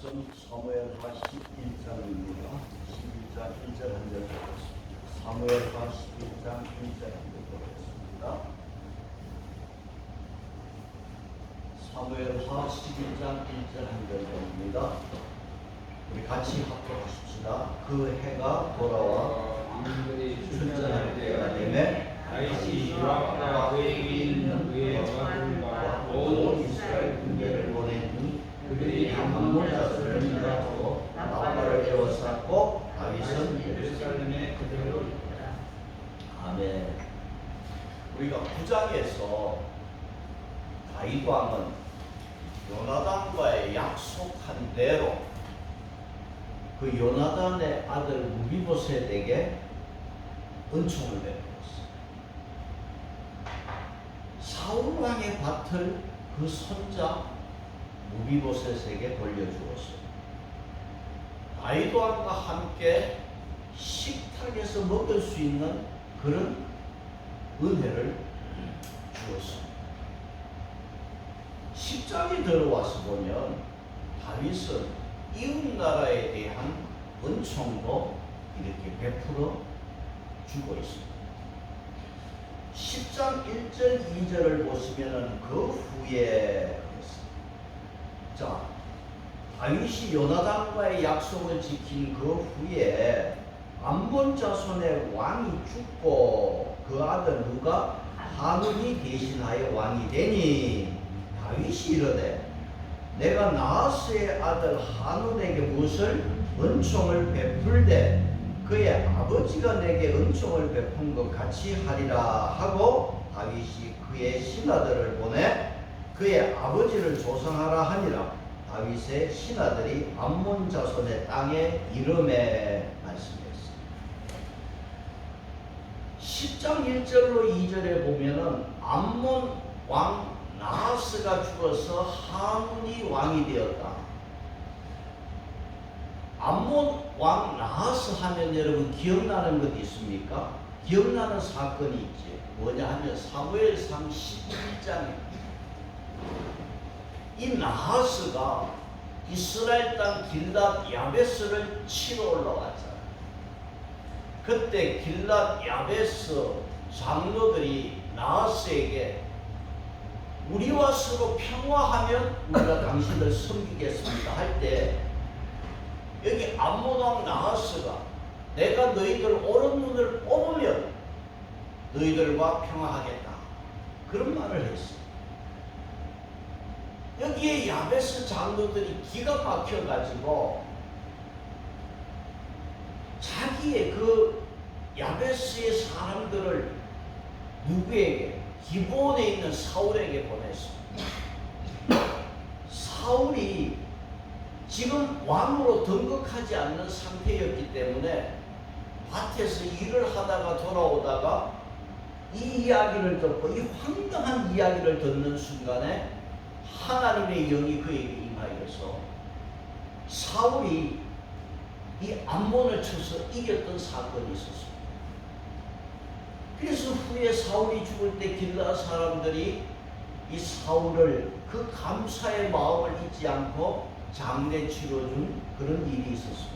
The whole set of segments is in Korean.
말씀 사무엘하 11장입니다. 11장 1절 한 절 보겠습니다. 사무엘하 11장 1절 한 절 보겠습니다. 사무엘하 11장 1절 한 절 봅니다. 우리 같이 합독하십시다. 그 해가 돌아와 출전할 때가 되매 다윗이 요압과 그에게 있는 그의 여관들과 온 이스라엘 군대를 보내니 그들이 암몬 자손을 밀어하고 나발을 에워쌌고 다윗은 예루살렘에 그대로 있더라. 아멘. 우리가 9장에서 다윗 왕은 요나단과의 약속한 대로 그 요나단의 아들 무비보셋에게 은총을 베풀었어요. 사울 왕의 밭을 그 손자 무비보셋에게 돌려주었어요. 다윗 왕과 함께 식탁에서 먹을 수 있는 그런 은혜를 주었습니다. 10장에 들어와서 보면 다윗은 이웃 나라에 대한 은총도 이렇게 베풀어 주고 있습니다. 10장 1절 2절을 보시면은 그 후에 자, 다윗이 요나단과의 약속을 지킨 그 후에 암몬 자손의 왕이 죽고 그 아들 누가 하눈이 대신하여 왕이 되니 다윗이 이르되 내가 나하스의 아들 하눈에게 무엇을 은총을 베풀되 그의 아버지가 내게 은총을 베푼 것 같이 하리라 하고 다윗이 그의 신하들을 보내 그의 아버지를 조상하라 하니라. 다윗의 신하들이 암몬 자손의 땅에 이름에 말씀했습니다. 10장 1절로 2절에 보면은 암몬 왕 나하스가 죽어서 하눈이 왕이 되었다. 암몬 왕 나하스 하면 여러분 기억나는 것 있습니까? 기억나는 사건이 있지. 뭐냐 하면 사무엘상 11장입니다. 이 나하스가 이스라엘 땅 길랏 야베스를 치러 올라왔잖아요. 그때 길랏 야베스 장로들이 나하스에게 우리와 서로 평화하면 우리가 당신을 섬기겠습니다 할 때 여기 암몬 왕 나하스가 내가 너희들 오른 눈을 뽑으면 너희들과 평화하겠다 그런 말을 했어요. 여기에 야베스 장로들이 기가 막혀가지고 자기의 그 야베스의 사람들을 누구에게? 기브온에 있는 사울에게 보냈습니다. 사울이 지금 왕으로 등극하지 않는 상태였기 때문에 밭에서 일을 하다가 돌아오다가 이 이야기를 듣고 이 황당한 이야기를 듣는 순간에 하나님의 영이 그에게 임하여서 사울이 이 암몬을 쳐서 이겼던 사건이 있었습니다. 그래서 후에 사울이 죽을 때 길라 사람들이 이 사울을 그 감사의 마음을 잊지 않고 장례 치러준 그런 일이 있었습니다.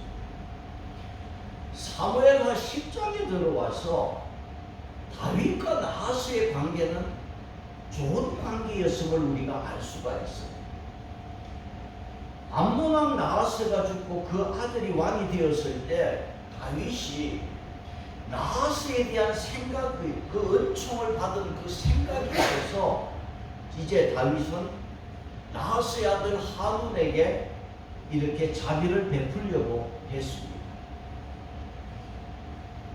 사무엘하 10장에 들어와서 다윗과 나하스의 관계는 좋은 관계였음을 우리가 알 수가 있어요. 암몬 왕 나하스가 죽고 그 아들이 왕이 되었을 때 다윗이 나하스에 대한 생각이 그 은총을 받은 그 생각이 있어서 이제 다윗은 나하스의 아들 하눈에게 이렇게 자비를 베풀려고 했습니다.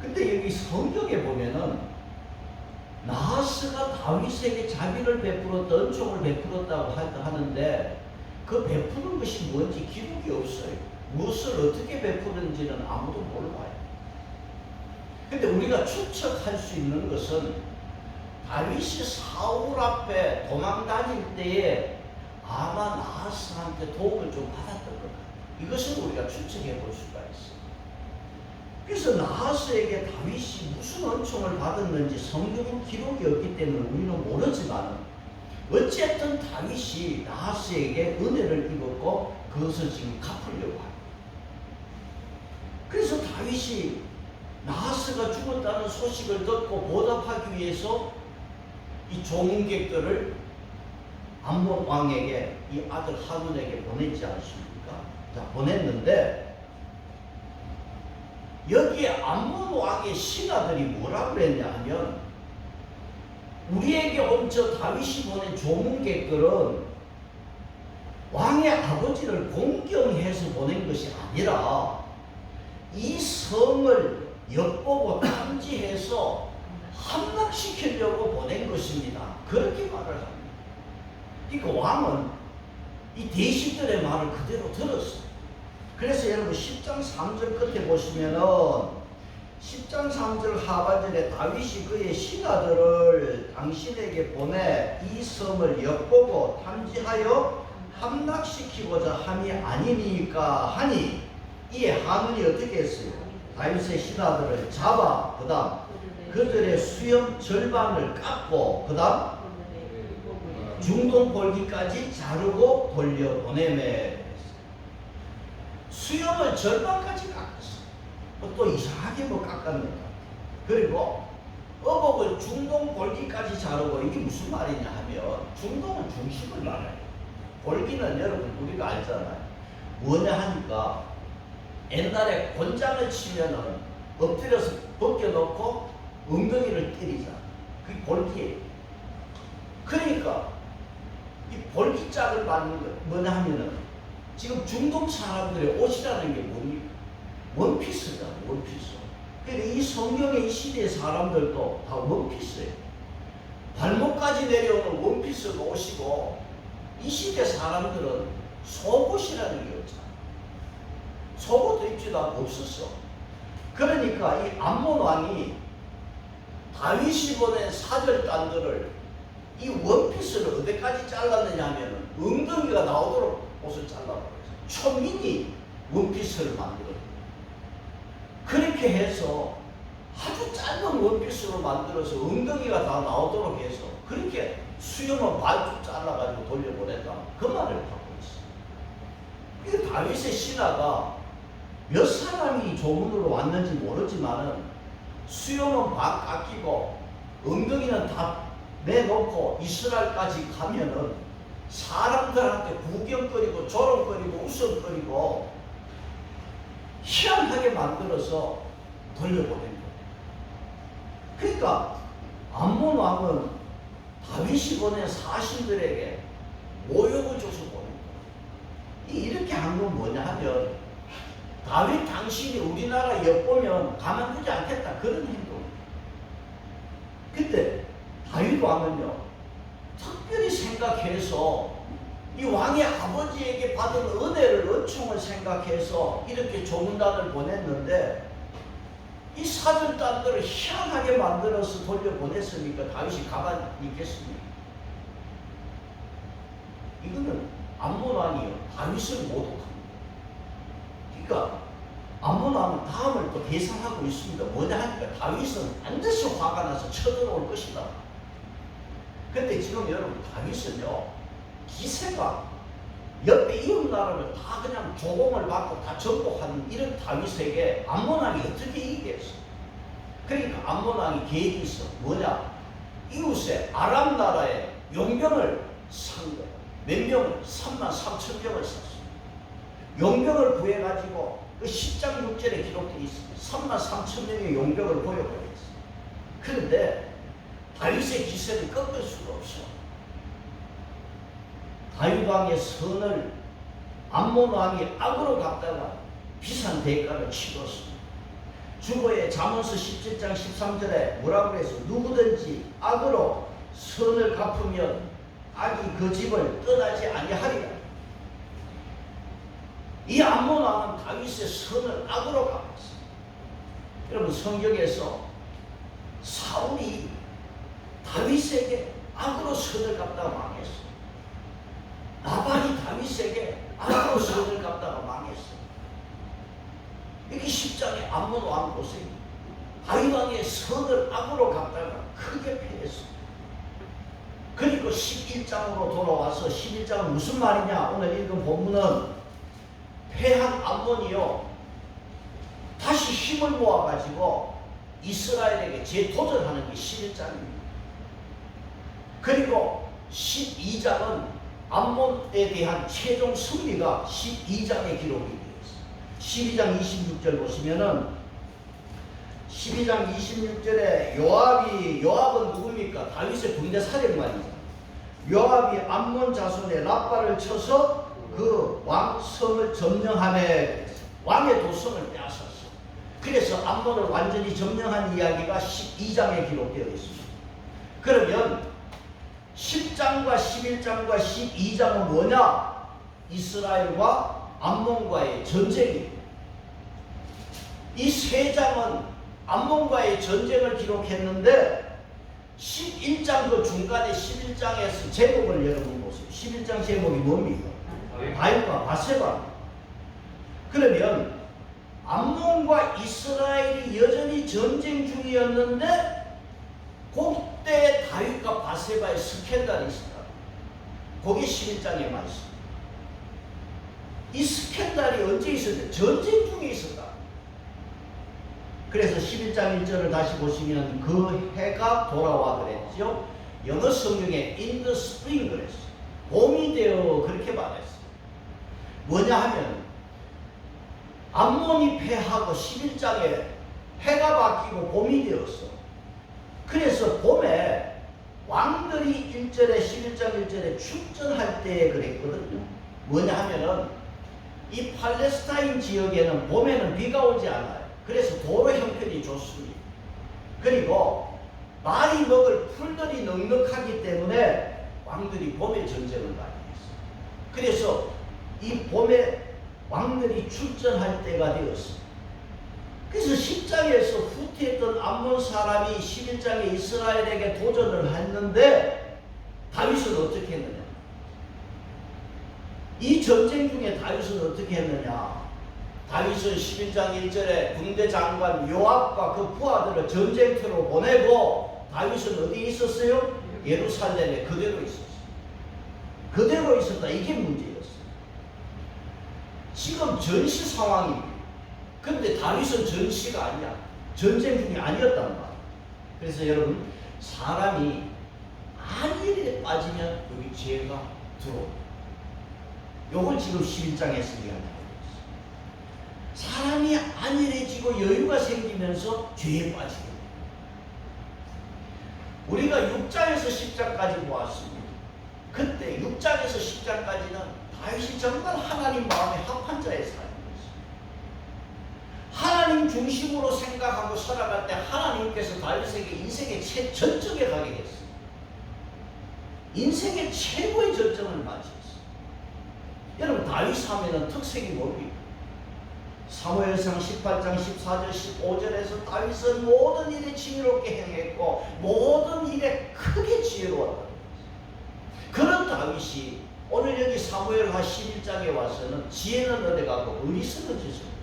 근데 여기 성경에 보면은 나하스가 다윗에게 자비를 베풀었다, 은총을 베풀었다고 하는데 그 베푸는 것이 뭔지 기록이 없어요. 무엇을 어떻게 베푸는지는 아무도 몰라요. 근데 우리가 추측할 수 있는 것은 다윗이 사울 앞에 도망 다닐 때에 아마 나하스한테 도움을 좀 받았던 것 같아요. 이것을 우리가 추측해 볼 수가 있어요. 그래서 나하스에게 다윗이 무슨 은총을 받았는지 성경은 기록이 없기 때문에 우리는 모르지만 어쨌든 다윗이 나하스에게 은혜를 입었고 그것을 지금 갚으려고 하요. 그래서 다윗이 나하스가 죽었다는 소식을 듣고 보답하기 위해서 이 조문객들을 암몬 왕에게 이 아들 하눈에게 보냈지 않습니까? 자, 보냈는데 여기에 암몬 왕의 신하들이 뭐라고 그랬냐 하면 우리에게 온 저 다윗이 보낸 조문객들은 왕의 아버지를 공경해서 보낸 것이 아니라 이 성을 엿보고 탐지해서 함락시키려고 보낸 것입니다. 그렇게 말을 합니다. 그러니까 왕은 이 대신들의 말을 그대로 들었어요. 그래서 여러분 10장 3절 끝에 보시면은 10장 3절 하반절에 다윗이 그의 신하들을 당신에게 보내 이 성을 엿보고 탐지하여 함락시키고자 함이 아니니까 하니 이에 하눈이 어떻게 했어요? 다윗의 신하들을 잡아 그 다음 그들의 수염 절반을 깎고 그 다음 중동 볼기까지 자르고 돌려보내매 수염을 절반까지 깎았어. 또 이상하게 뭐 깎았는가. 그리고 어복을 중동 볼기까지 자르고 이게 무슨 말이냐 하면 중동은 중심을 말해요. 볼기는 여러분 우리가 알잖아요. 뭐냐 하니까 옛날에 곤장을 치면은 엎드려서 벗겨놓고 엉덩이를 때리잖아. 그게 볼기예요. 그러니까 이 볼기짝을 만든 거 뭐냐 하면은 지금 중동 사람들의 옷이라는 게 뭡니까? 원피스다, 원피스. 그러니까 이 성경의 이 시대의 사람들도 다 원피스예요. 발목까지 내려오는 원피스가 옷이고 이 시대 사람들은 속옷이라는 게 없잖아. 속옷도 입지도 않고 없었어. 그러니까 이 암몬 왕이 다윗이 보낸 사절단들을 이 원피스를 어디까지 잘랐느냐 하면 엉덩이가 나오도록 옷을 잘라버렸어요. 초민이 원피스를 만들었어요. 그렇게 해서 아주 짧은 원피스로 만들어서 엉덩이가 다 나오도록 해서 그렇게 수염을 반쪽 잘라가지고 돌려보냈다. 그 말을 하고 있어요. 이 다윗의 신하가 몇 사람이 조문으로 왔는지 모르지만은 수염은 반 깎이고 엉덩이는 다 내놓고 이스라엘까지 가면은 사람들한테 구경거리고 조롱거리고 웃음거리고 희한하게 만들어서 돌려보낸 거예요. 그러니까 암몬 왕은 다윗이 보낸 사신들에게 모욕을 줘서 보낸 거예요. 이렇게 한 건 뭐냐 하면 다윗 당신이 우리나라 엿보면 가만두지 않겠다 그런 행동이에요. 근데 다윗 왕은요 특별히 생각해서 이 왕의 아버지에게 받은 은혜를 은총을 생각해서 이렇게 조문단을 보냈는데 이 사절단들을 희한하게 만들어서 돌려보냈으니까 다윗이 가만히 있겠습니까? 이거는 암몬 왕이요 다윗을 모독합니다. 그러니까 암몬 왕은 다음을 또 계산하고 있습니다. 뭐냐 하니까 다윗은 반드시 화가 나서 쳐들어올 것이다. 근데 지금 여러분 다윗은요 기세가 옆에 이웃 나라를 다 그냥 조공을 받고 다 정복하는 이런 다윗에게 암몬 왕이 어떻게 이기겠어? 그러니까 암몬 왕이 계획이 있어. 뭐냐? 이웃에 아람 나라에 용병을 산 거야. 몇 명을? 33,000명을 샀어. 용병을 구해가지고 그 10장 6절에 기록되어 있습니다. 33,000명의 용병을 보여버렸어. 그런데 다윗의 기세를 꺾을 수가 없어. 다윗 왕의 선을 암몬 왕이 악으로 갚다가 비싼 대가를 치렀습니다. 주보의 잠언서 17장 13절에 뭐라고 해서 누구든지 악으로 선을 갚으면 악이 그 집을 떠나지 아니하리라. 이 암몬 왕은 다윗의 선을 악으로 갚았어요. 여러분 성경에서 사울이 다윗에게 악으로 선을 갚다가 망했어. 나발이 다윗에게 악으로 선을 갚다가 망했어. 이렇게 10장의 암몬 왕 보세요. 다윗 왕의 선을 악으로 갚다가 크게 패했어. 그리고 11장으로 돌아와서 11장은 무슨 말이냐? 오늘 읽은 본문은 패한 암몬이요 다시 힘을 모아가지고 이스라엘에게 재도전하는 게 11장입니다. 그리고 12장은 암몬에 대한 최종 승리가 12장에 기록이 되어 있어요. 12장 26절 보시면은 12장 26절에 요압은 누굽니까? 다윗의 군대 사령관이죠. 요압이 암몬 자손의 랍바를 쳐서 그 왕성을 점령하며 왕의 도성을 빼앗았어. 그래서 암몬을 완전히 점령한 이야기가 12장에 기록되어 있습니다. 그러면 10장과 11장과 12장은 뭐냐? 이스라엘과 암몬과의 전쟁이에요. 이 세 장은 암몬과의 전쟁을 기록했는데 11장 그 중간에 11장에서 제목을 여러분 보세요. 11장 제목이 뭡니까? 다윗과 바세바. 그러면 암몬과 이스라엘이 여전히 전쟁 중이었는데 그때 다윗과 바세바의 스캔들이 있었다. 그게 11장에 말씀. 이 스캔들이 언제 있었는데 전쟁 중에 있었다. 그래서 11장 1절을 다시 보시면 그 해가 돌아와 그랬죠. 영어 성경에 in the spring 그랬어. 봄이 되어 그렇게 말했어. 뭐냐 하면 암몬이 패하고 11장에 해가 바뀌고 봄이 되었어. 그래서 봄에 왕들이 1절에 11장 1절에 출전할 때 그랬거든요. 뭐냐 하면은 이 팔레스타인 지역에는 봄에는 비가 오지 않아요. 그래서 도로 형편이 좋습니다. 그리고 말이 먹을 풀들이 넉넉하기 때문에 왕들이 봄에 전쟁을 많이 했어요. 그래서 이 봄에 왕들이 출전할 때가 되었어요. 그래서 10장에서 후퇴했던 암몬 사람이 11장에 이스라엘에게 도전을 했는데 다윗은 어떻게 했느냐? 이 전쟁 중에 다윗은 어떻게 했느냐? 다윗은 11장 1절에 군대 장관 요압과 그 부하들을 전쟁터로 보내고 다윗은 어디에 있었어요? 예루살렘에 그대로 있었어요. 그대로 있었다. 이게 문제였어요. 지금 전시 상황입니다. 근데 다윗은 전시가 아니야. 전쟁 중이 아니었단 말이야. 그래서 여러분 사람이 안일에 빠지면 여기 죄가 들어옵니다. 요걸 지금 11장에서 이야기합니다. 사람이 안일해지고 여유가 생기면서 죄에 빠지게 됩니다. 우리가 6장에서 10장까지 보았습니다. 그때 6장에서 10장까지는 다윗이 정말 하나님 마음에 합한 자의 삶이었어요. 하나님 중심으로 생각하고 살아갈 때 하나님께서 다윗에게 인생의 최전적에 가게 했어요. 인생의 최고의 절정을 맞이했어요. 여러분 다윗 하면은 특색이 뭡니까? 사무엘상 18장 14절 15절에서 다윗은 모든 일에 지혜롭게 행했고 모든 일에 크게 지혜로웠다. 그런 다윗이 오늘 여기 사무엘하 11장에 와서는 지혜는 얻어 가고 어리석어졌어요.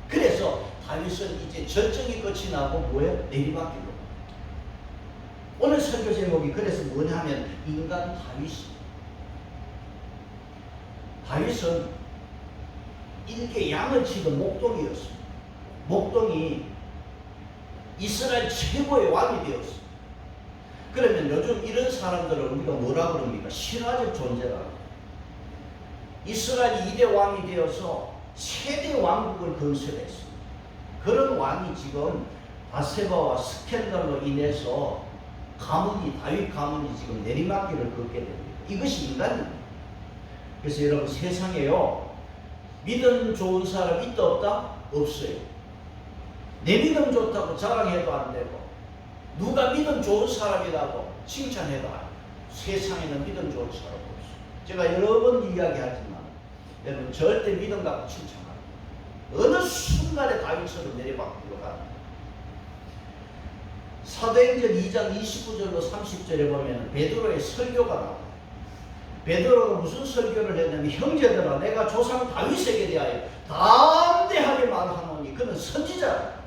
그래서 다윗은 이제 절정이 끝이 나고 뭐예요? 내리막길로. 오늘 설교 제목이 그래서 뭐냐 하면 인간 다윗입니다. 다윗은 일개 양을 치던 목동이었습니다. 목동이 이스라엘 최고의 왕이 되었습니다. 그러면 요즘 이런 사람들을 우리가 뭐라 그럽니까? 신화적 존재라고. 이스라엘이 2대 왕이 되어서 최대 왕국을 건설했습니다. 그런 왕이 지금 바세바와 스캔들로 인해서 다윗 가문이 지금 내리막길을 걷게 됩니다. 이것이 인간입니다. 그래서 여러분 세상에요 믿음 좋은 사람 있다 없다? 없어요. 내 믿음 좋다고 자랑해도 안 되고 누가 믿음 좋은 사람이라고 칭찬해도 안 돼요. 세상에는 믿음 좋은 사람 없어요. 제가 여러 번 이야기하지만 여러분 절대 믿음 갖고 칭찬 안 해요. 어느 순간에 다윗처럼 내리막길로 가는 거예요. 사도행전 2장 29절로 30절에 보면 베드로의 설교가 나와요. 베드로가 무슨 설교를 했냐면 형제들아 내가 조상 다윗에게 대하여 담대하게 말하노니 그는 선지자라.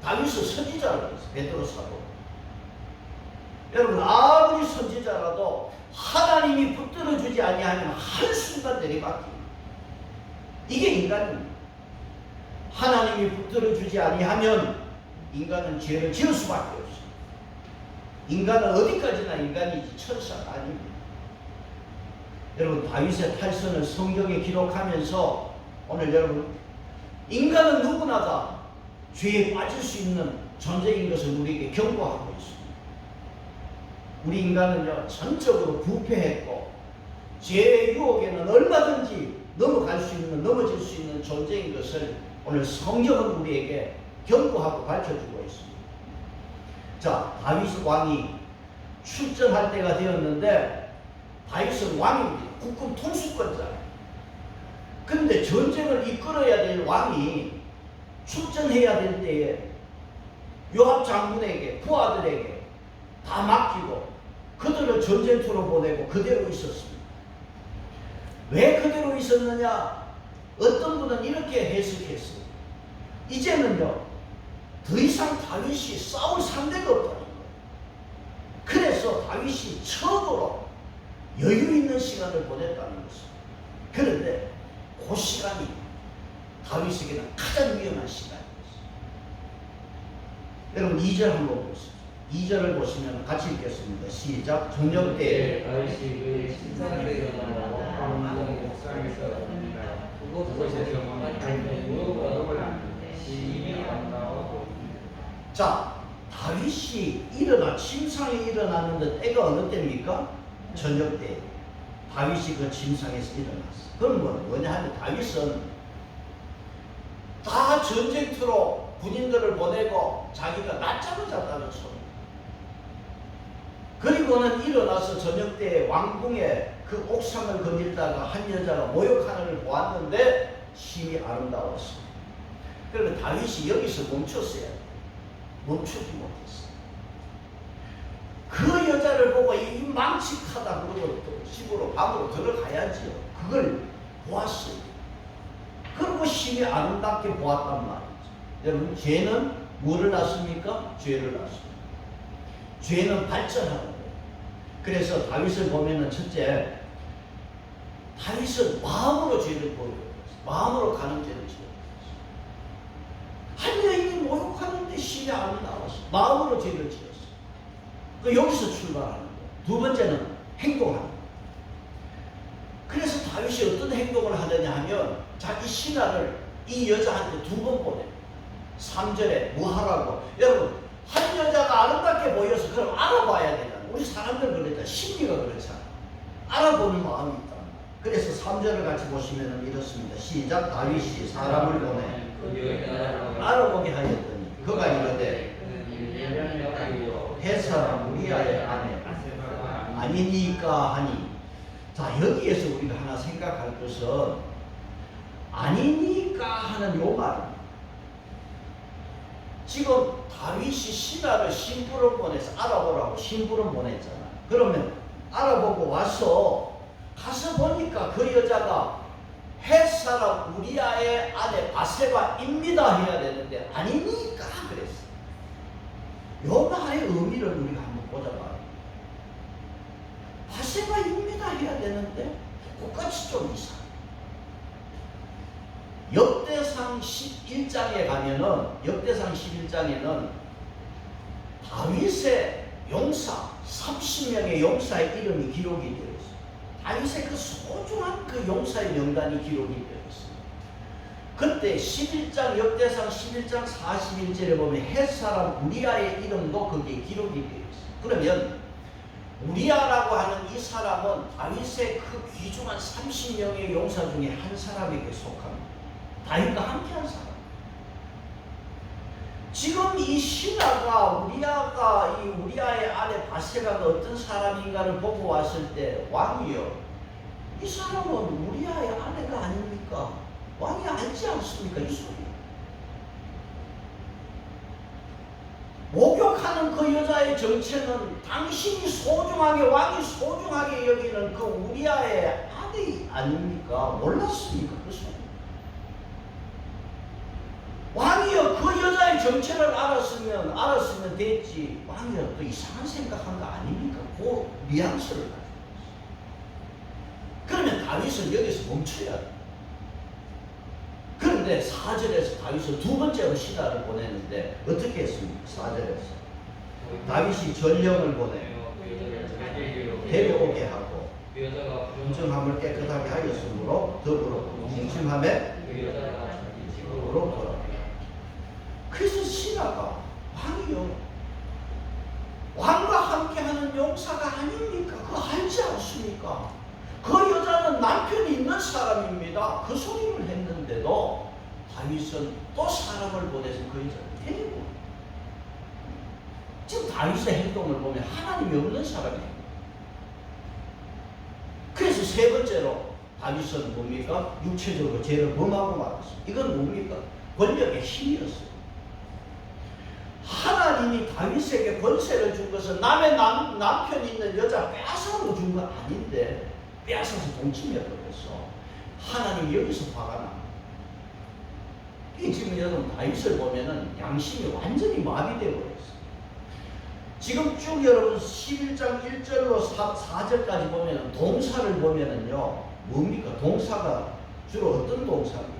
다윗은 선지자라고 했어요. 베드로 사도. 여러분 아무리 선지자라도 하나님이 붙들어주지 아니하면 한순간 내리막힙니다. 이게 인간입니다. 하나님이 붙들어주지 아니하면 인간은 죄를 지을 수밖에 없어요. 인간은 어디까지나 인간이지 천사가 아닙니다. 여러분, 다윗의 탈선을 성경에 기록하면서 오늘 여러분, 인간은 누구나 다 죄에 빠질 수 있는 존재인 것을 우리에게 경고하고 있습니다. 우리 인간은요, 전적으로 부패했고 죄의 유혹에는 얼마든지 넘어질 수 있는 존재인 것을 오늘 성경은 우리에게 경고하고 밝혀주고 있습니다. 자, 다윗 왕이 출전할 때가 되었는데, 다윗은 왕입니다. 국군 통수권자예요. 그런데 전쟁을 이끌어야 될 왕이 출전해야 될 때에 요압 장군에게, 부하들에게 다 맡기고 그들을 전쟁터로 보내고 그대로 있었습니다. 왜 그대로 있었느냐? 어떤 분은 이렇게 해석했어요. 이제는요, 더 이상 다윗이 싸울 상대가 없다는 거예요. 그래서 다윗이 처음으로 여유 있는 시간을 보냈다는 것입니다. 그런데 그 시간이 다윗에게는 가장 위험한 시간이었어요. 여러분, 2절 한번 보세요. 2절을 보시면 같이 읽겠습니다. 시작. 저녁 때 다윗이 그의 신상에 일어나고 왕궁의 옥상에서 그곳에서 무엇을 시인이 안나오고. 자, 다윗이 일어나 침상에 일어났는데 때가 어느 때입니까? 저녁 때. 다윗이 그 침상에서 일어났어. 그럼 뭐냐 하면 다윗은 다 전쟁터로 군인들을 보내고 자기가 낮잠을 잤다는 소리. 그리고는 일어나서 저녁 때 왕궁의 그 옥상을 거닐다가 한 여자가 모욕하는 걸 보았는데 심히 아름다웠어. 그러면 다윗이 여기서 멈췄어야 돼. 멈추지 못했어. 그 여자를 보고 이 망측하다 그러고 또 집으로 방으로 들어가야지요. 그걸 보았어요. 그리고 심히 아름답게 보았단 말이죠. 여러분, 죄는 뭐를 낳습니까? 죄를 낳습니다. 죄는 발전하는 거예요. 그래서 다윗을 보면은 첫째, 다윗은 마음으로 죄를 보여요. 마음으로 가는 죄를 지어요. 한 여인이 모욕하는데 심히 아름다웠어. 마음으로 죄를 지었어. 여기서 출발하는 거예요. 두 번째는 행동하는 거예요. 그래서 다윗이 어떤 행동을 하느냐 하면 자기 신하를 이 여자한테 2번 보내요. 3절에 뭐 하라고? 여러분, 한 여자가 아름답게 보여서 그럼 알아봐야 되잖아. 우리 사람들 그랬잖아. 심리가 그렇잖아. 알아보는 마음이 있다. 그래서 3절을 같이 보시면 이렇습니다. 시작. 다윗이 사람을 보내 알아보게 하였더니 그가 이르되 햇사람 우리아의 아내 아니니까 하니. 자, 여기에서 우리가 하나 생각할 것은 아니니까 하는 요 말입니다. 지금 다윗이 신하를 신부를 보내서 알아보라고 신부를 보냈잖아. 그러면 알아보고 와서 가서 보니까 그 여자가 햇사람 우리아의 아내 바세바입니다 해야 되는데 아니니까 그랬어. 요 말의 의미를 우리가 한번 보자 말이야. 바세바입니다 해야 되는데 똑같이 좀 이상해. 역대상 11장에 가면은, 역대상 11장에는 다윗의 용사 30명의 용사의 이름이 기록이 되어 있어요. 다윗의 그 소중한 그 용사의 명단이 기록이 되어 있어요. 그때 11장, 역대상 11장 41절에 보면 햇사람 우리아의 이름도 거기에 기록이 되어 있어요. 그러면 우리아라고 하는 이 사람은 다윗의 그 귀중한 30명의 용사 중에 한 사람에게 속합니다. 다윗과 함께한 사람. 지금 이 신하가 우리아가 이 우리아의 아내 바세바가 어떤 사람인가를 보고 왔을 때 왕이요, 이 사람은 우리아의 아내가 아닙니까? 왕이 알지 않습니까? 이 소리. 목욕하는 그 여자의 정체는 당신이 소중하게, 왕이 소중하게 여기는 그 우리아의 아내 아닙니까? 몰랐습니까? 그 소리. 왕이요, 그 여자의 정체를 알았으면 됐지. 왕이요, 또 이상한 생각한 거 아닙니까? 그 뉘앙스를 가지고 있어요. 그러면 다윗은 여기서 멈춰야 돼. 그런데 4절에서 다윗은 두 번째로 시다를 보내는데 어떻게 했습니까? 4절에서 다윗이 전령을 보내요. 데려오게 하고 공정함을 깨끗하게 하였으므로 더불어 공심함에 집으로 돌아가. 그래서 시다가 왕이요, 왕과 함께하는 용사가 아닙니까? 그거 알지 않습니까? 그 여자는 남편이 있는 사람입니다. 그 소리를 했는데도 다윗은 또 사람을 보내서 그 여자를 데리고. 지금 다윗의 행동을 보면 하나님이 없는 사람이에요. 그래서 세 번째로 다윗은 뭡니까? 육체적으로 죄를 범하고 말았어요. 이건 뭡니까? 권력의 힘이었어요. 하나님이 다윗에게 권세를 준 것은 남의 남편이 있는 여자 빼앗아서 준 건 아닌데 빼앗아서 동침해버렸어. 하나님이 여기서 화가 나. 지금 여러분 다윗을 보면은 양심이 완전히 마비되어 버렸어. 지금 쭉 여러분 11장 1절로 4절까지 보면은 동사를 보면은요, 뭡니까? 동사가 주로 어떤 동사입니까?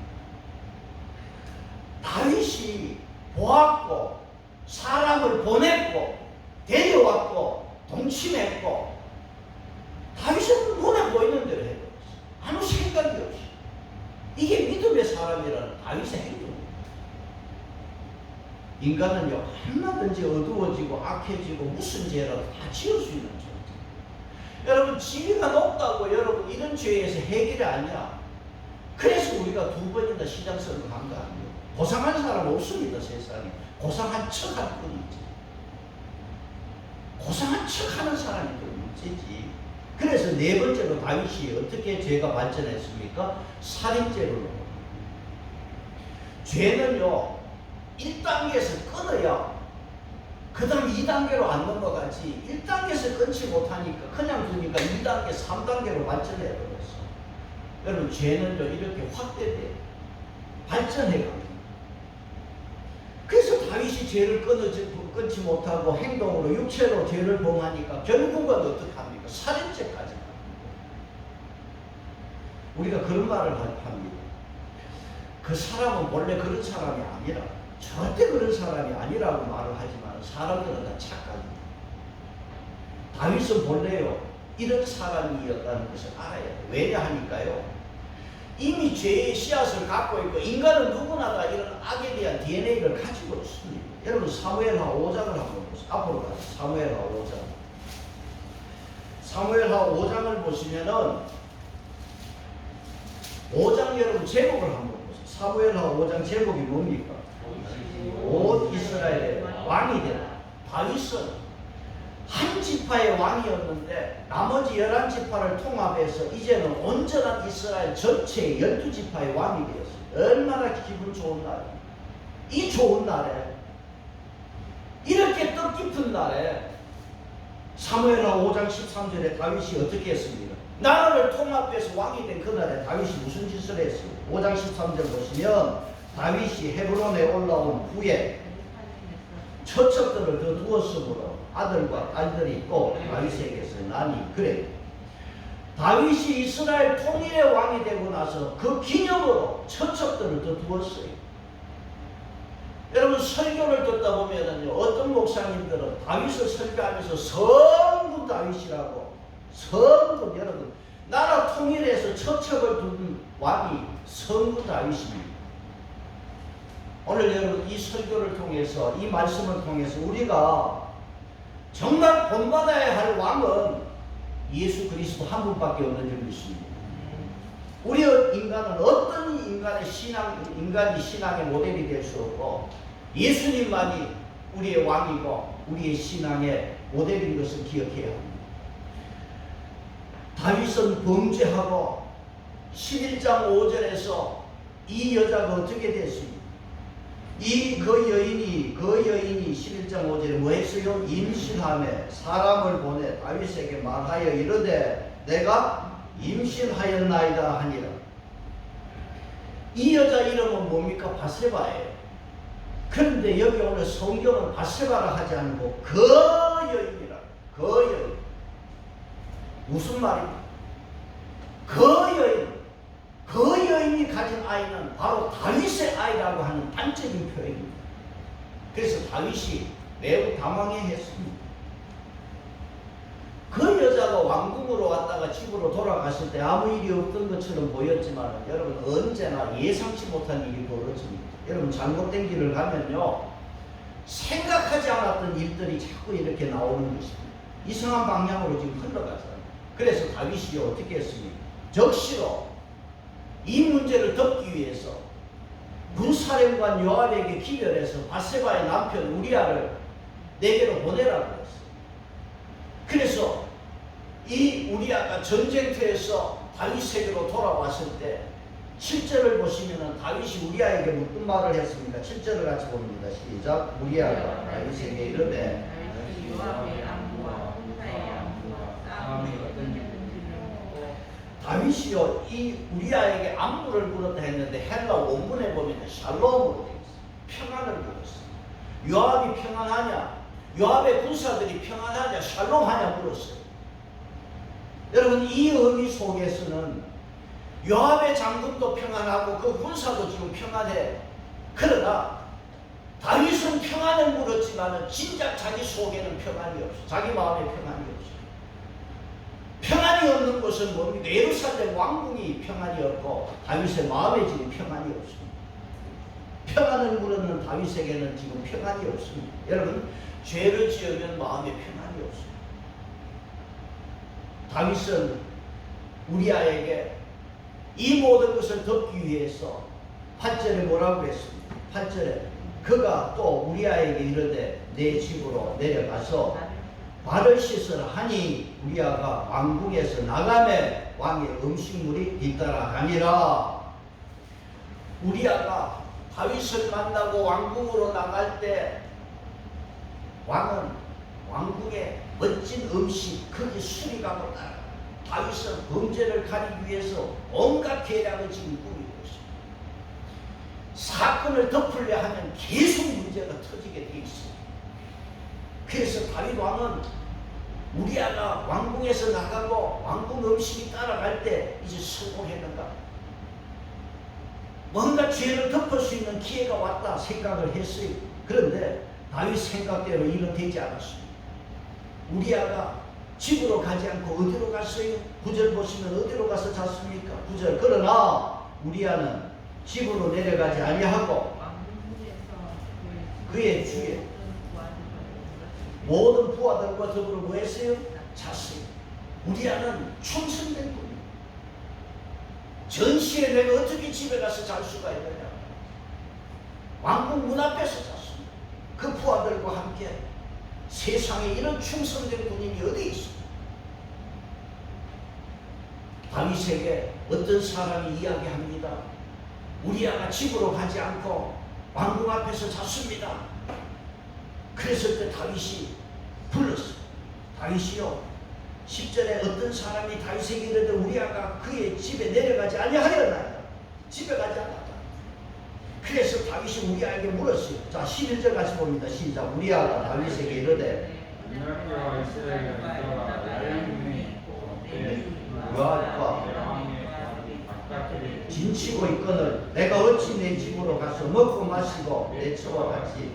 다윗이 보았고 사람을 보냈고 데려왔고 동침했고 다윗은 눈에 보이는 대로 해버렸어. 아무 생각이 없이. 이게 믿음의 사람이라는 다윗의 행동입니다. 인간은요, 얼마든지 어두워지고 악해지고 무슨 죄라도 다 지을 수 있는 존재. 여러분, 지위가 높다고 여러분 이런 죄에서 해결이 아니야. 그래서 우리가 두 번이나 시장선거 한 거 아니에요. 고상한 사람 없습니다, 세상에. 고상한 척 할 뿐이지. 고상한 척 하는 사람이 더 문제지. 그래서 네 번째로 다윗이 어떻게 죄가 발전했습니까? 살인죄로. 죄는요, 1단계에서 끊어야 그 다음 2단계로 안 넘어가지. 1단계에서 끊지 못하니까 그냥 두니까 2단계, 3단계로 발전해버렸어. 여러분, 죄는요, 이렇게 확대돼. 발전해갑니다. 그래서 다윗이 죄를 끊지 못하고 행동으로 육체로 죄를 범하니까 결국은 어떻게 합니까? 살인죄까지 합니다. 우리가 그런 말을 합니다. 그 사람은 원래 그런 사람이 아니라, 절대 그런 사람이 아니라고 말을 하지만 사람들은 다 착각입니다. 다윗은 본래요, 이런 사람이었다는 것을 알아야 돼요. 왜냐 하니까요, 이미 죄의 씨앗을 갖고 있고 인간은 누구나 다 이런 악에 대한 DNA를 가지고 있습니다. 여러분, 사무엘하 5장을 한번 보세요. 앞으로 가요. 사무엘하 5장. 사무엘하 5장을 보시면은 5장 여러분 제목을 한번 보세요. 사무엘하 5장 제목이 뭡니까? 온 이스라엘의 왕이 되라. 다윗은 한 지파의 왕이었는데 나머지 11지파를 통합해서 이제는 온전한 이스라엘 전체의 12지파의 왕이 되었어요. 얼마나 기분 좋은 날이에요. 이 좋은 날에, 이렇게 뜻깊은 날에 사무엘하 5장 13절에 다윗이 어떻게 했습니까? 나라를 통합해서 왕이 된 그날에 다윗이 무슨 짓을 했어요? 5장 13절 보시면 다윗이 헤브론에 올라온 후에 처첩들을 더 두었으므로 아들과 딸들이 있고 다윗에게서 나니 그래. 다윗이 이스라엘 통일의 왕이 되고 나서 그 기념으로 처첩들을 더 두었어요. 여러분, 설교를 듣다 보면은요, 어떤 목사님들은 다윗을 설교하면서 성군 다윗이라고, 성군, 여러분, 나라 통일에서 처첩을 둔 왕이 성군 다윗입니다. 오늘 여러분, 이 설교를 통해서, 이 말씀을 통해서 우리가 정말 본받아야 할 왕은 예수 그리스도 한 분밖에 없는 줄 믿습니다. 우리 인간은 어떤 인간이 신앙의 모델이 될 수 없고 예수님만이 우리의 왕이고 우리의 신앙의 모델인 것을 기억해야 합니다. 다윗은 범죄하고 11장 5절에서 이 여자가 어떻게 됐습니까? 그 여인이 11장 5절에 뭐 했어요? 임신하며 사람을 보내 다윗에게 말하여 이르되 내가 임신하였나이다 하니라. 이 여자 이름은 뭡니까? 바세바예요. 그런데 여기 오늘 성경은 바세바라 하지 않고 그 여인이라. 그 여인. 무슨 말입니까? 그 여인. 그 여인이 가진 아이는 바로 다윗의 아이라고 하는 단적인 표현입니다. 그래서 다윗이 매우 당황해했습니다. 그 여자가 왕궁으로 왔다가 집으로 돌아갔을 때 아무 일이 없던 것처럼 보였지만 여러분 언제나 예상치 못한 일이 벌어집니다. 여러분 잘못된 길을 가면요 생각하지 않았던 일들이 자꾸 이렇게 나오는 것입니다. 이상한 방향으로 지금 흘러가잖아요. 그래서 다윗이 어떻게 했습니까? 적시로 이 문제를 덮기 위해서 군사령관 요압에게 기별해서 바세바의 남편 우리아를 내게로 보내라고 했어요. 그래서 이 우리아가 전쟁터에서 다윗에게로 돌아왔을 때 7절을 보시면은 다윗이 우리아에게 무슨 말을 했습니까? 7절을 같이 봅니다. 시작. 우리아가 다윗에게 이르되 다윗이요 이 우리아에게 안부를 물었다 했는데 헬라 원문에 보면 샬롬으로 되어 있어요. 평안을 물었어요. 요압이 평안하냐? 요압의 군사들이 평안하냐? 샬롬하냐 물었어요. 여러분 이 의미 속에서는 요압의 장군도 평안하고 그 군사도 지금 평안해. 그러나 다윗은 평안을 물었지만 진작 자기 속에는 평안이 없어. 자기 마음에 평안이 없어. 평안이 없는 것은 뭡니까? 예루살렘 왕궁이 평안이 없고 다윗의 마음에 지금 평안이 없습니다. 평안을 물었는 다윗에게는 지금 평안이 없습니다. 여러분 죄를 지으면 마음에 평안이 없습니다. 다윗은 우리아에게 이 모든 것을 덮기 위해서 8절에 뭐라고 했습니까? 8절에 그가 또 우리아에게 이르되 내 집으로 내려가서 발을 씻으라 하니 우리아가 왕궁에서 나가매 왕의 음식물이 뒤따라 가니라. 우리아가 다윗을 만나고 왕궁으로 나갈 때 왕은 왕궁에 멋진 음식 거기 술이 가고 따라 다윗은 범죄를 가리기 위해서 온갖 계략을 지금 꾸미고 있습니다. 사건을 덮으려 하면 계속 문제가 터지게 돼 있습니다. 그래서 다윗 왕은 우리아가 왕궁에서 나가고 왕궁 음식이 따라갈 때 이제 성공했는가? 뭔가 죄를 덮을 수 있는 기회가 왔다 생각을 했어요. 그런데 다윗 생각대로 일은 되지 않았습니다. 우리아가 집으로 가지 않고 어디로 갔어요? 9절 보시면 어디로 가서 잤습니까? 9절 그러나 우리아는 집으로 내려가지 아니하고 그의 주에 모든 부하들과 더불어 뭐 했어요? 잤어요. 우리아는 충성된 분이에요. 전시에 내가 어떻게 집에 가서 잘 수가 있느냐? 왕궁 문 앞에서 잤습니다. 그 부하들과 함께. 세상에 이런 충성된 군인이 어디 있어? 다윗에게 어떤 사람이 이야기합니다. 우리아가 집으로 가지 않고 왕궁 앞에서 잤습니다. 그랬을 때 다윗이 불렀어요. 다윗이요 10절에 어떤 사람이 다윗에게 이르되 우리아가 그의 집에 내려가지 아니하였나이다. 집에 가지 않았다. 그래서 다윗이 우리아에게 물었어요. 자 11절 같이 봅니다. 시작. 우리아가 다윗에게 이르되 요압과 진치고 있거늘 내가 어찌 내 집으로 가서 먹고 마시고 내 처와 같이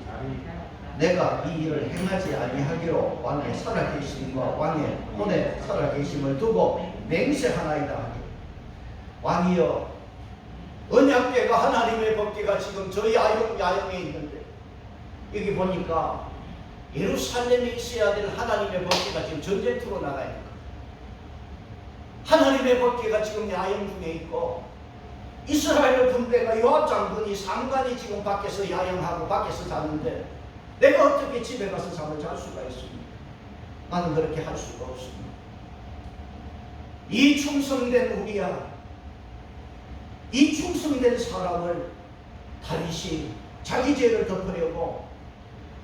내가 이 일을 행하지 아니하기로 왕의 살아계심과 왕의 혼에 살아계심을 두고 맹세하나이다 하니 왕이여 언약궤가 하나님의 법궤가 지금 저 야영에 있는데 여기 보니까 예루살렘에 있어야 될 하나님의 법궤가 지금 전쟁터로 나가 있는 거예요. 하나님의 법궤가 지금 야영 중에 있고 이스라엘 군대가 요압 장군이 상관이 지금 밖에서 야영하고 밖에서 자는데 내가 어떻게 집에 가서 잠을 잘 수가 있습니까? 나는 그렇게 할 수가 없습니다. 이 충성된 우리야, 이 충성된 사람을 다윗이 자기 죄를 덮으려고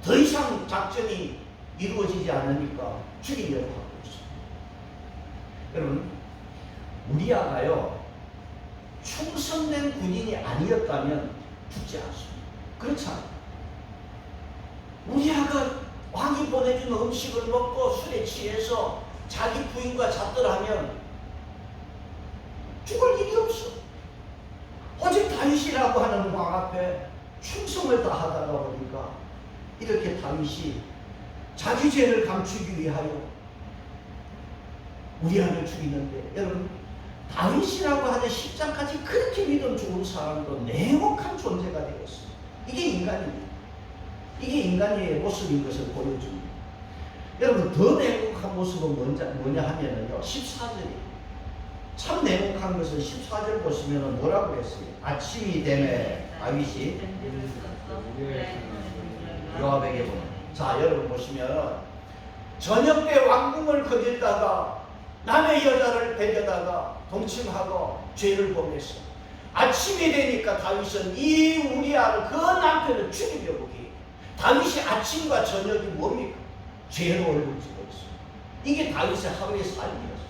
더 이상 작전이 이루어지지 않으니까 죽이려고 하고 있습니다. 여러분, 우리야가요 충성된 군인이 아니었다면 죽지 않습니다. 그렇지 않아요. 우리아가 왕이 보내준 음식을 먹고 술에 취해서 자기 부인과 잤더라면 죽을 일이 없어. 오직 다윗이라고 하는 왕 앞에 충성을 다하다가 보니까 이렇게 다윗이 자기 죄를 감추기 위하여 우리아를 죽이는데, 여러분 다윗이라고 하는 십장까지 그렇게 믿음 좋은 사람도 냉혹한 존재가 되었어요. 이게 인간입니다. 이게 인간의 모습인 것을 보여줍니다. 여러분 더 냉혹한 모습은 뭐냐 하면은요, 14절이에요. 참 냉혹한 것은 14절 보시면 뭐라고 했어요? 아침이 되매 다윗이 요압에게 보내. 자, 여러분 보시면 저녁 때 왕궁을 거닐다가 남의 여자를 데려다가 동침하고 죄를 범했어. 아침이 되니까 다윗은 이 우리아를 그 남편을 죽이려고 해. 다윗이 아침과 저녁이 뭡니까? 죄로 얼굴지고 있어. 이게 다윗의 하루의 삶이었어.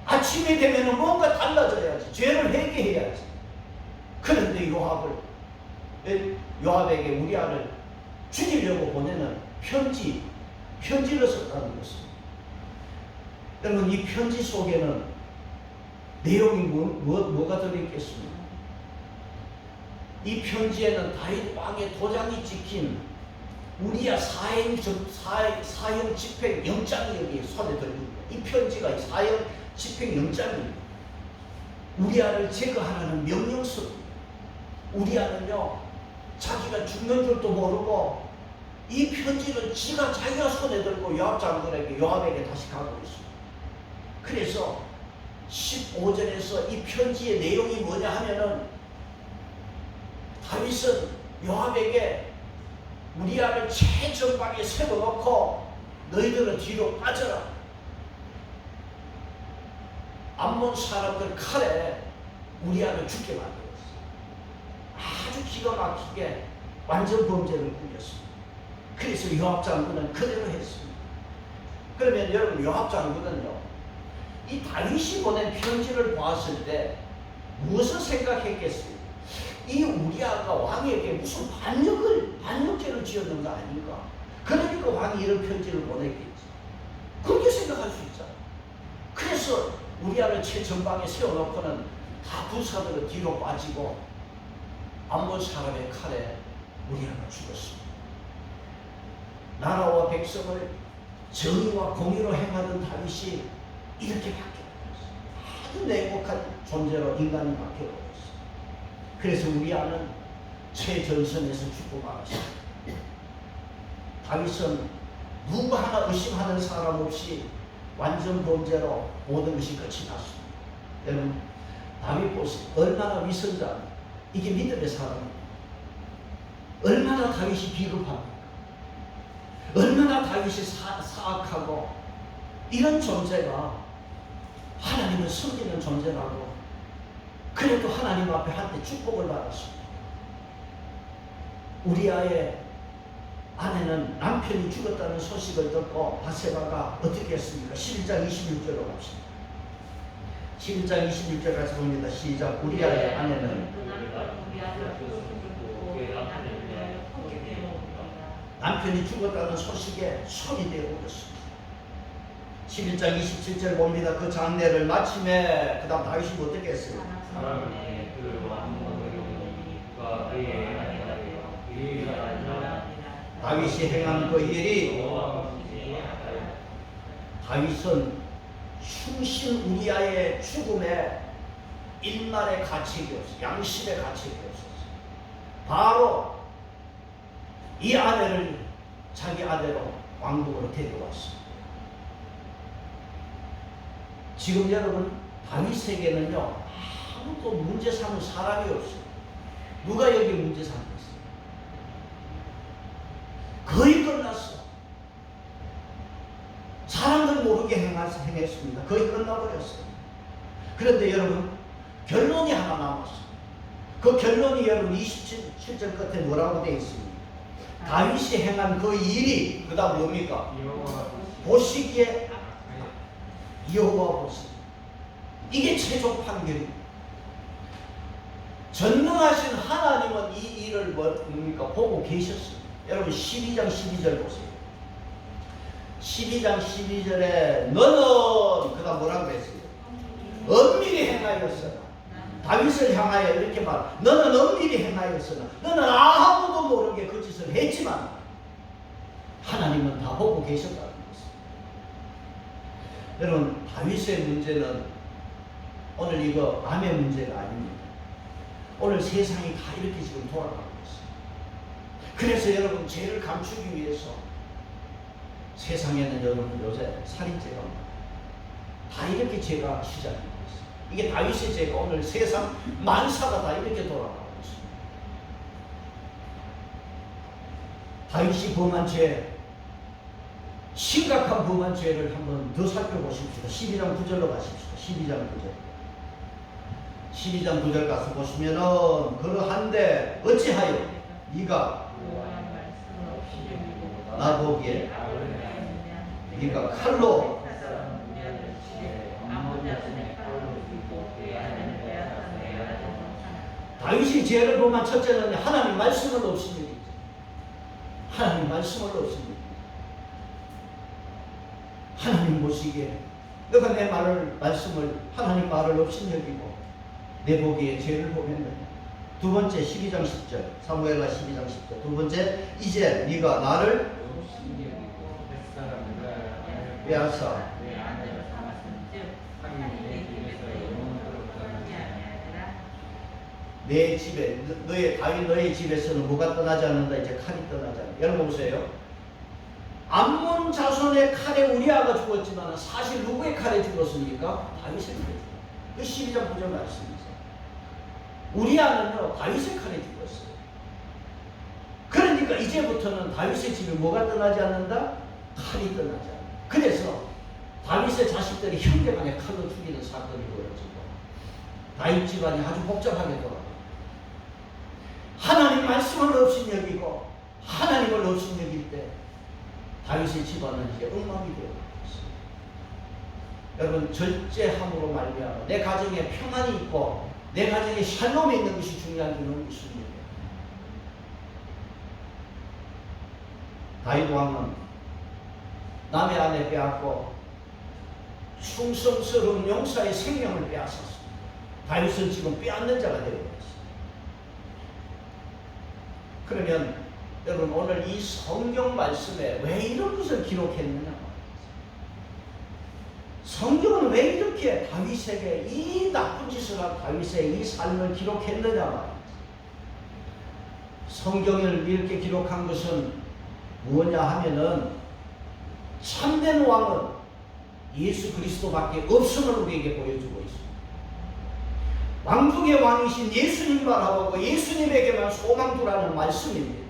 아침이 되면은 뭔가 달라져야지. 죄를 회개해야지. 그런데 요압에게 우리아를 죽이려고 보내는 편지를 썼다는 것입니다. 여러분 이 편지 속에는 내용이 뭐가 들어있겠습니까? 이 편지에는 다윗 왕의 도장이 찍힌 우리아 사형 집행 영장이 여기 손에 들립니다. 이 편지가 사형 집행 영장입니다. 우리아를 제거하라는 명령서. 우리아는요 자기가 죽는 줄도 모르고 이 편지를 자기가 손에 들고 요압 장군에게 요압에게 다시 가고 있습니다. 그래서 15절에서 이 편지의 내용이 뭐냐 하면은 다윗은 요압에게 우리아를 최전방에 세워놓고 너희들은 뒤로 빠져라. 암몬 사람들 칼에 우리아를 죽게 만들었어. 아주 기가 막히게 완전 범죄를 꾸몄습니다. 그래서 요압 장군은 그대로 했습니다. 그러면 여러분 요압 장군은요 이 다윗이 보낸 편지를 보았을 때 무엇을 생각했겠어요? 이 우리아가 왕에게 무슨 반역죄를 지었는 거 아닌가? 그러니까 왕이 이런 편지를 보냈겠지. 그렇게 생각할 수 있잖아. 그래서 우리아를 최전방에 세워놓고는 다 부사들은 뒤로 빠지고 암몬 사람의 칼에 우리아가 죽었습니다. 나라와 백성을 정의와 공의로 행하던 다윗이 이렇게 바뀌어버렸어요. 아주 냉혹한 존재로 인간이 바뀌어버렸어요. 그래서 우리아는 최전선에서 죽고 말았습니다. 다윗은 누구 하나 의심하는 사람 없이 완전 범죄로 모든 것이 끝이 났습니다. 여러분 다윗 보세요. 얼마나 위선자, 이게 믿음의 사람입니다. 얼마나 다윗이 비겁합니까? 얼마나 다윗이 사악하고 이런 존재가 하나님을 섬기는 존재라고 그래도 하나님 앞에 한때 축복을 받았습니다. 우리아의 아내는 남편이 죽었다는 소식을 듣고 바세바가 어떻게 했습니까? 11장 21절로 갑시다. 11장 21절 같이 봅니다. 시작. 우리아의 아내는 남편이 죽었다는 소식에 손이 되어 오렸습니다. 11장 27절 봅니다. 그 장례를 마침에 그 다음 다윗이 어떻게 했어요? 다윗이 행한 그 일이 다윗은 충신 우리아의 죽음에 일말의 가책이 없어요. 양심의 가책이 없었어요. 바로 이 아내를 자기 아내로 왕궁으로 데려왔습니다. 지금 여러분 다윗에게는요 아무도 문제 삼을 사람이 없어요. 누가 여기 문제 삼고 있어요? 거의 끝났어. 사람들 모르게 행했습니다. 거의 끝나버렸어요. 그런데 여러분 결론이 하나 남았어요. 그 결론이 여러분 27절 끝에 뭐라고 되어 있습니까? 다윗이 행한 그 일이 그 다음 뭡니까? 보시기에 여호와 보시. 이게 최종 판결입니다. 전능하신 하나님은 이 일을 뭡니까? 보고 계셨습니다. 여러분 12장 12절 보세요. 12장 12절에 너는 그 다음 뭐라고 했어요? 엄밀히 행하였으나 다윗을 향하여 이렇게 말, 너는 엄밀히 행하였으나 너는 아무도 모르게 그 짓을 했지만 하나님은 다 보고 계셨다는 것입니다. 여러분, 다윗의 문제는 오늘 이거 암의 문제가 아닙니다. 오늘 세상이 다 이렇게 지금 돌아가고 있어요. 그래서 여러분, 죄를 감추기 위해서 세상에는 여러분 요새 살인죄가 다 이렇게 죄가 시작되고 있어요. 이게 다윗의 죄가 오늘 세상 만사가 다 이렇게 돌아가고 있습니다. 다윗이 범한 죄, 심각한 범한 죄를 한번 더 살펴보십시오. 12장 9절로 가십시오. 12장 9절. 12장 9절 가서 보시면은 그러한데 어찌하여 네가 나 보기에 네가 칼로 다윗이 죄를 범한 첫째는 하나님 말씀을 없인 일이죠. 하나님 말씀을 없인 일. 하나님 보시기에 너가 내 말씀을 하나님 말을 없인 여기고 내 보기에 죄를 범했느냐. 두 번째 12장 10절 사무엘하 12장 10절 두 번째 이제 네가 나를 빼앗아 내 집에 너의 집에서는 뭐가 떠나지 않는다. 이제 칼이 떠나지 않는다. 여러분 보세요. 암몬 자손의 칼에 우리아가 죽었지만 사실 누구의 칼에 죽었습니까? 다윗의 칼에 죽었어요. 그 12장 9절 말씀이죠. 우리아는요 다윗의 칼에 죽었어요. 그러니까 이제부터는 다윗의 집에 뭐가 떠나지 않는다? 칼이 떠나지 않는다. 그래서 다윗의 자식들이 형제간에 칼로 죽이는 사건이 벌어지고 다윗 집안이 아주 복잡하게 돌아가요. 하나님 말씀을 없인 여기고 하나님을 없인 여길 때 다윗의 집안은 이제 엉망이 되어 있습니다. 여러분, 절제함으로 말미암아 내 가정에 평안이 있고 내 가정에 샬롬이 있는 것이 중요한 줄은 믿습니다. 다윗 왕은 남의 아내 빼앗고 충성스러운 용사의 생명을 빼앗았습니다. 다윗은 지금 빼앗는 자가 되어 있습니다. 그러면 여러분, 오늘 이 성경 말씀에 왜 이런 것을 기록했느냐? 성경은 왜 이렇게 다윗에게 이 나쁜 짓을 한 다윗의 이 삶을 기록했느냐? 성경을 이렇게 기록한 것은 무엇냐 하면은 참된 왕은 예수 그리스도밖에 없음을 우리에게 보여주고 있습니다. 왕중의 왕이신 예수님 말하고 예수님에게만 소망 두라는 말씀입니다.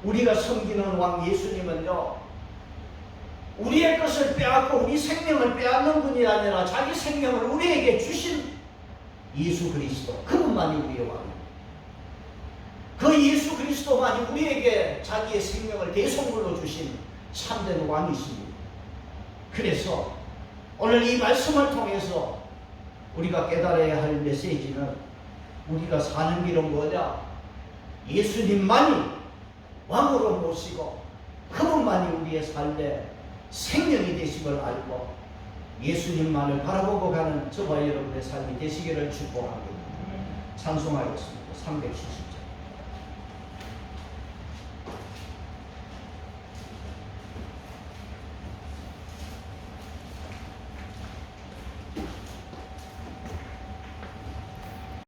우리가 섬기는 왕 예수님은요, 우리의 것을 빼앗고 우리 생명을 빼앗는 분이 아니라 자기 생명을 우리에게 주신 예수 그리스도, 그분만이 우리의 왕입니다. 그 예수 그리스도만이 우리에게 자기의 생명을 대속물로 주신 참된 왕이십니다. 그래서 오늘 이 말씀을 통해서 우리가 깨달아야 할 메시지는, 우리가 사는 길은 뭐냐? 예수님만이 왕으로 모시고 그분만이 우리의 삶에 생명이 되심을 알고 예수님만을 바라보고 가는 저와 여러분의 삶이 되시기를 축복합니다. 찬송하겠습니다. 370절.